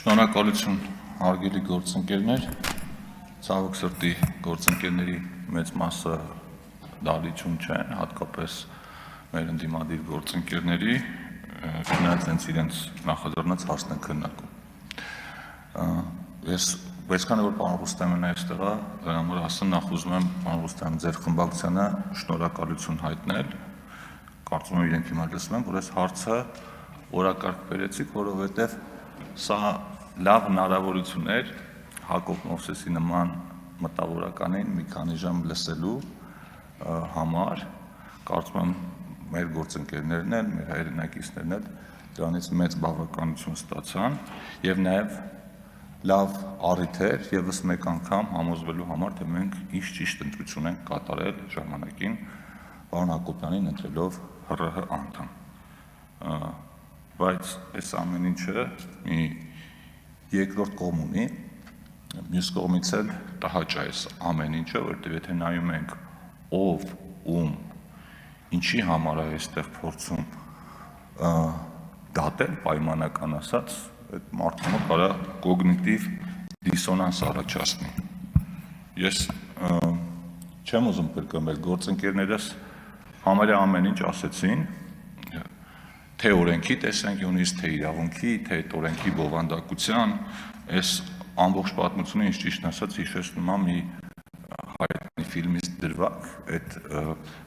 Շնորհակալություն հարգելի գործընկերներ, ցավոք սրտի գործընկերների մեծ մասը դալիճուն չեն, հատկապես մեր ընդդիմադիր գործընկերների, չնայած հենց իրենց նախաձեռնած հարցն են քննարկում։ Ես այսքան որ պարոն Ռուստեմն այստեղ է, դրա համար ասեմ նախ ուզում եմ պարոն Ռուստեմ ձեր խմբակցությանը շնորհակալություն հայտնել, կարծում եմ իրենք հիմա լսում են, որ այս հարցը օրակարգ բերեցիք, որովհետև սա լավ հնարավորություն էր Հակոբ Մովսեսի նման մտավորականին մի քանի ժամ լսելու համար, կարծում եմ մեր գործընկերներն են, մեր հայրենակիցներն են դրանից մեծ բավականություն ստացան եւ նաեւ լավ առիթ էր եւս մեկ անգամ համոզվելու համար, թե մենք ինչ ճիշտ ընտրություն ենք կատարել ժամանակին պարոն Հակոբյանին ընտրելով ՀՌՀ անդամ։ Բայց այս ամեն ինչը մի երկրորդ կողմ ունի, մյուս կողմից էլ տհաճ է այս ամեն ինչը, որտեղ եթե նայում ենք ով, ում, ինչի համար է այստեղ փորձում դատել, պայմանական ասած, այդ մարդը կարա կոգնիտիվ դիսոնանս առաջացնի։ Ես չեմ ուզում կրկնել, գործընկերներս համարյա ամեն ինչ ասեցին, թե օրենքի տեսանկյունից, թե իրավունքի, թե օրենքի բովանդակության, այս ամբողջ պատմությունը ինչ ճիշտ ասած հիշեցնում է մի հայտնի ֆիլմից դրվագ, այդ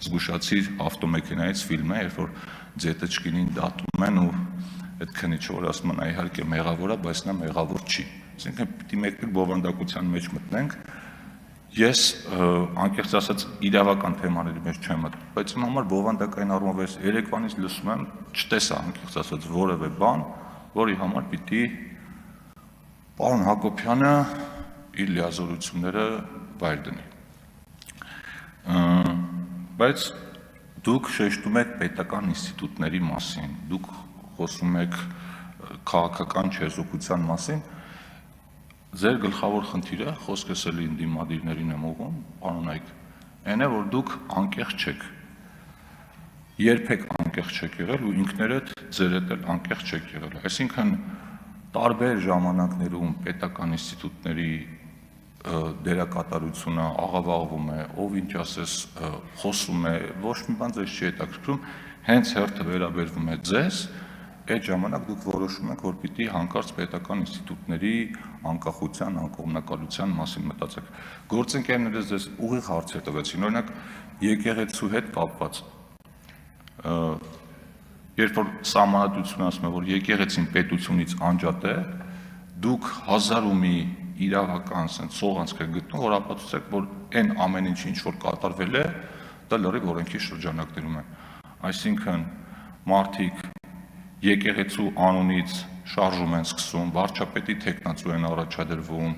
զգուշացիր ավտոմեքենայից ֆիլմը, երբ որ ձետեչկինին դատում են ու այդ քնիչը որ ասում են իհարկե մեղավոր է, բայց նա մեղավոր չի։ Այսինքն պիտի մեկ բովանդակության մեջ մտնենք։ Ես անկեղծ ասած իրավական թեմաների մեջ չեմ մտնում, բայց իմ համար բովանդակային առումով ես երեկվանից լսում եմ, չտեսա անկեղծ ասած որևէ բան, որի համար պիտի պարոն Հակոբյանը իր լիազորությունները վայր դնի։ Բայց դուք շեշտում եք պետական ինստիտուտների մասին, դուք խոսում եք քաղաքական չեզոքության մասին, ձեր գլխավոր խնդիրը, խոսքս էլի ընդդիմադիրներին եմ ուղղում, պարոն Այգ, այն է, որ դուք անկեղծ չեք, երբեք անկեղծ չեք եղել ու ինքներդ ձեր հետ էլ անկեղծ չեք եղել։ Այսինքն տարբեր ժամանակներում պետական ինստիտուտների դերակատարությունը աղավաղվում է, ով ինչ ասես խոսում է, ոչ մի բան ձեզ չի հետաքրքրում, հենց հերթը վերաբերվում է ձեզ, այդ ժամանակ դուք որոշում եք, որ պիտի հանկարծ պետական ինստիտուտների անկախության, անկողմնակալության մասին մտածեք։ Գործընկերներս ձեզ ուղիղ հարցեր տվեցին, օրինակ եկեղեցու հետ կապված։ Երբ որ սահմանադրությունը ասում է, որ եկեղեցին պետությունից անջատ է, դուք հազար ու մի իրավական սողանցք եք գտնում, որ ապացուցեք, որ այն ամեն ինչ որ կատարվել է, դա լրիվ օրենքի շրջանակներում է։ Այսինքն մարդիկ եկեղեցու անունից շարժում են սկսում, վարչապետի թեկնածու են առաջադրվում,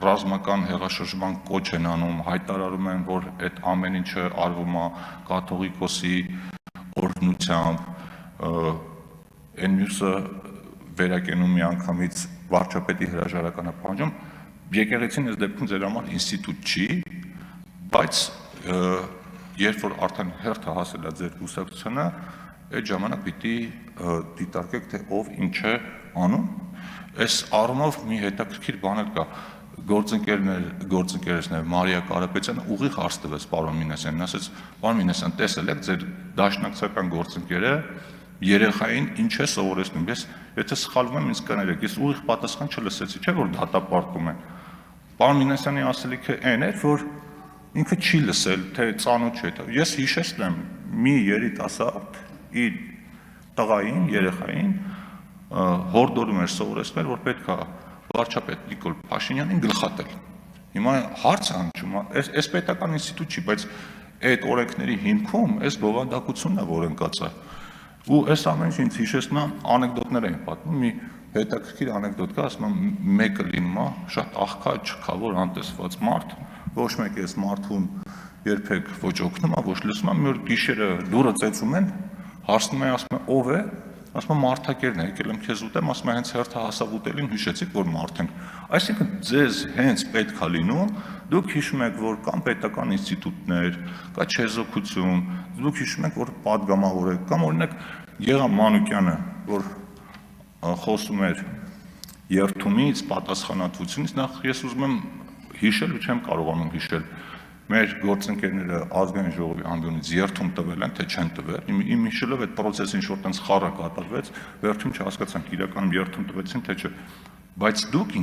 ռազմական հեղաշրջման կոչ են անում, հայտարարում են, որ այդ ամեն ինչը արվում է կաթողիկոսի օրհնությամբ, այն մյուսը վերակենում միանգամից վարչապետի հրաժարականը պահանջում, եկեղեցին այս դեպքում ձեր համար ինստիտուտ չի, բայց երբ որ արդեն հերթը հասել է ձեր կուսակցությանը, այդ ժամանակ պիտի դիտարկեք, թե ով ինչ է անում։ Այս առումով մի հետաքրքիր բան էլ կա, գործընկերներ Մարիա Կարապետյանը ուղիղ հարց տվեց պարոն Մինասյանին, ասեց, պարոն Մինասյան, տեսել եք ձեր դաշնակցական գործընկերը երեխային ինչ է սովորեցնում։ Ես եթե սխալվում եմ, ինձ կներեք, ես ուղիղ պատասխան չլսեցի, չէ՞ որ դատապարտում են։ Պարոն Մինասյանի ասելիքը այն էր, որ ինքը չի լսել, թե ծանոթ չէ։ Ես հիշեցնեմ մի երիտասարդ իր տղային, երեխային հորդորում էր սովորեցնել, որ պետք է վարչապետ Նիկոլ Փաշինյանին գլխատել։ Հիմա հարց հնչում է, այս պետական ինստիտուտ չի, բայց այդ օրենքների հիմքում այս բովանդակությունն է, որ ընկած է։ Ու այս ամեն ինչ ինձ հիշեցնում է անեկդոտներ են պատմում, մի հետաքրքիր անեկդոտ կա, ասում եմ մեկը լինում է շատ աղքա, չքավոր, անտեսված մարդ, ոչ մեկ այս մարդուն երբեք ոչ օգնում է, ոչ լսում է, մի օր գիշերը դուռը ծեծում են, հարցնում է, ասում է ով է, ասում է մարդակերն է, եկել եմ քեզ ուտեմ, ասում է հենց հերթը հասավ ուտելին, հիշեցիք, որ մարդ ենք։ Այսինքն ձեզ հենց պետք է լինում, դուք հիշում եք, որ կան պետական ինստիտուտներ, կա չեզոքություն, դուք հիշում եք, որ պատգամավոր եք, կամ օրինակ Գեղամ Մանուկյանը, որ խոսում էր երթումից, պատասխանատվությունից, նախ ես ուզում եմ հիշել ու չեմ կարողանում հիշել մեր գործընկերները ազգային ժողովի անձունից երթում տվել են, թե չեն տվել։ Իմ հիշելով այդ process-ին շուտ տենց խառը կատարվեց, վերջում չհասկացանք իրականում երթում տվեցին, թե չէ։ Բայց դուք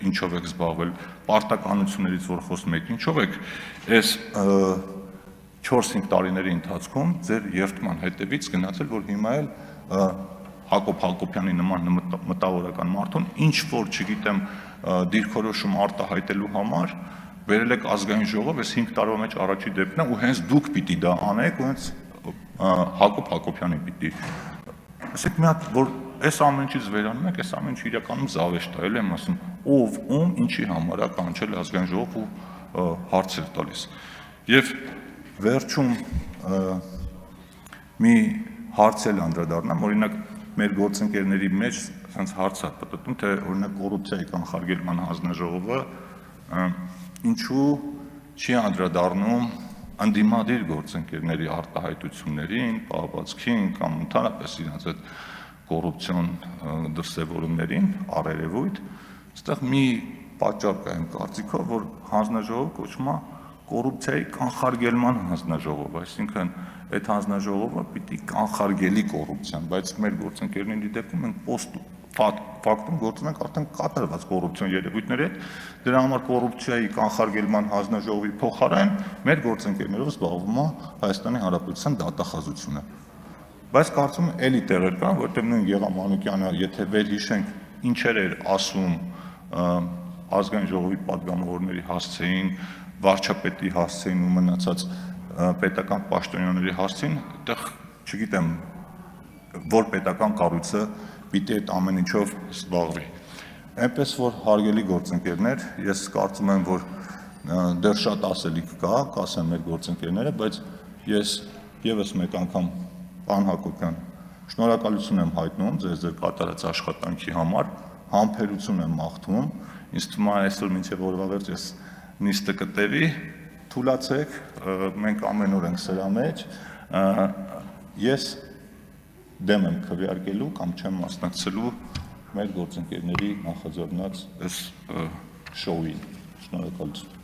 ինչով եք զբաղվել, պարտականություններից որ խոսում եք, ինչով եք այս 4-5 տարիների ընթացքում ձեր երթման հետևից գնացել, որ հիմա էլ Հակոբ Հակոբյանի նման մտավորական մարդուն ինչ որ, չգիտեմ, դիրքորոշում արտահայտելու համար վերել եք ազգային ժողով, այս 5 տարվա մեջ առաջի դեպքն է ու հենց դուք պիտի դա անեք ու հենց Հակոբ Հակոբյանի պիտի։ Ասեք մի հատ, որ այս ամեն ինչից վերանում եք, այս ամեն ինչը իրականում զավեշտ է, էլ եմ ասում, ով ում ինչի համար է կանչել ազգային ժողով ու հարցեր տալիս։ Եվ վերջում մի հարց էլ անդրադառնամ, օրինակ մեր գործընկերների մեջ sense հարց է պատտում, թե օրինակ կոռուպցիայի կանխարգելման հանձնաժողովը ինչու չի անդրադառնում անդիմադիր գործընկերների արտահայտություններին, պահվածքին կամ ընդհանրապես իրենց այդ կոռուպցիոն դրսևորումներին առերևույթ, այստեղ մի պատճառ կա իմ կարծիքով, որ հանձնաժողովը կոչվում է կոռուպցիայի կանխարգելման հանձնաժողով, այսինքն այդ հանձնաժողովը պիտի կանխարգելի կոռուպցիան, բայց մեր գործընկերների դեպքում մենք post factum գործում ենք արդեն կատարված կոռուպցիոն երևույթների հետ, դրա համար կոռուպցիայի կանխարգելման հանձնաժողովի փոխարեն մեր գործընկերներով զբաղվում է Հայաստանի Հանրապետության դատախազությունը։ Բայց կարծում եմ էլի տեղեր կան, որտեղ նույն Գեղամ Մանուկյանը, եթե վերհիշենք ինչեր էր ասում ազգային ժողովի պատգամավորների հասցեին, վարչապետի հասցեին ու մնացած պետական պաշտոնյաների հասցեին, այդտեղ չգիտեմ, որ պետական կառույցը պիտի այդ ամեն ինչով զբաղվի։ Այնպես որ հարգելի գործընկերներ, ես կարծում եմ, որ դեռ շատ ասելիք կա, կասեն մեր գործընկերները, բայց ես եւս մեկ անգամ պարոն Հակոբյան, շնորհակալություն եմ հայտնում ձեր կատարած աշխատանքի համար, համբերություն եմ մաղթում, ինձ թվում է այսօր մինչև օրվա վերջ ես նիստը կտևի, թուլացեք, մենք ամեն օր ենք սրա մեջ, ես դեմ եմ քվեարկելու կամ չեմ մասնակցելու մեր գործընկերների նախաձեռնած այս շոուին, շնորհակալություն։